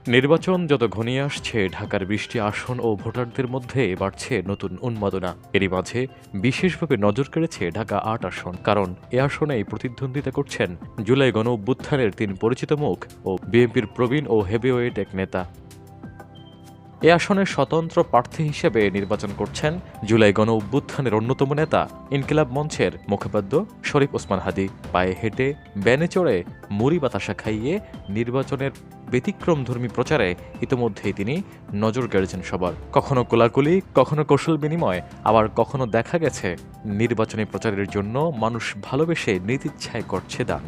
নির্বাচন যত ঘনিয়ে আসছে, ঢাকার ২০টি আসন ও ভোটারদের মধ্যে বাড়ছে নতুন উন্মাদনা। এরই মাঝে বিশেষভাবে নজর কেড়েছে ঢাকা-৮ আসন। কারণ এ আসনেই প্রতিদ্বন্দ্বিতা করছেন জুলাই গণঅভ্যুত্থানের ৩ পরিচিত মুখ ও বিএনপির প্রবীণ ও হেভিওয়েট এক নেতা। এ আসনের স্বতন্ত্র প্রার্থী হিসেবে নির্বাচন করছেন জুলাই গণঅভ্যুত্থানের অন্যতম নেতা ইনকিলাব মঞ্চের মুখপাদ্র শরীফ ওসমান হাদী। পায়ে হেঁটে, ব্যানে চড়ে, মুড়ি বাতাসা খাইয়ে নির্বাচনের ব্যতিক্রমধর্মী প্রচারে ইতোমধ্যেই তিনি নজর কেড়েছেন সবার। কখনো কোলাকুলি, কখনো কৌশল বিনিময়, আবার কখনো দেখা গেছে নির্বাচনী প্রচারের জন্য মানুষ ভালোবেসে নিতিচ্ছায় করছে দান।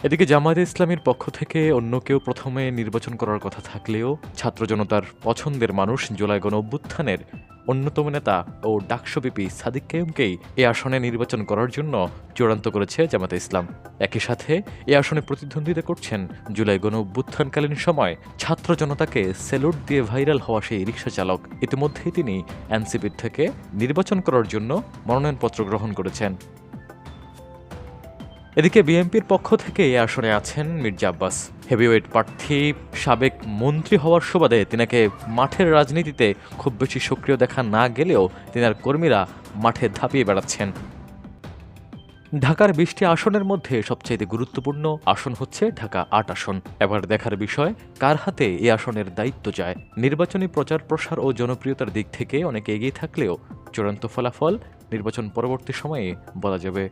এদিকে জামায়াতে ইসলামীর পক্ষ থেকে অন্য কেউ প্রথমে নির্বাচন করার কথা থাকলেও ছাত্র জনতার পছন্দের মানুষ জুলাই গণঅভ্যুত্থানের অন্যতম নেতা ও ডাকসু ভিপি সাদিক কাইয়ুমকেই এ আসনে নির্বাচন করার জন্য চূড়ান্ত করেছে জামায়াতে ইসলাম। একই সাথে এ আসনে প্রতিদ্বন্দ্বিতা করছেন জুলাই গণঅভ্যুত্থানকালীন সময় ছাত্র জনতাকে স্যালুট দিয়ে ভাইরাল হওয়া সেই রিকশা চালক। ইতিমধ্যেই তিনি এনসিপির থেকে নির্বাচন করার জন্য মনোনয়নপত্র গ্রহণ করেছেন। এদিকে বিএনপির পক্ষ থেকে এ আসনে আছেন মির্জা আব্বাস। হেভিওয়েট প্রার্থী, সাবেক মন্ত্রী হওয়ার সুবাদে তিনাকে মাঠের রাজনীতিতে খুব বেশি সক্রিয় দেখা না গেলেও তিনার কর্মীরা মাঠে ধাপিয়ে বেড়াচ্ছেন। ঢাকার ২০টি আসনের মধ্যে সবচাইতে গুরুত্বপূর্ণ আসন হচ্ছে ঢাকা-৮ আসন। এবার দেখার বিষয় কার হাতে এ আসনের দায়িত্ব যায়। নির্বাচনী প্রচার প্রসার ও জনপ্রিয়তার দিক থেকে অনেকে এগিয়ে থাকলেও চূড়ান্ত ফলাফল নির্বাচন পরবর্তী সময়ে বলা যাবে।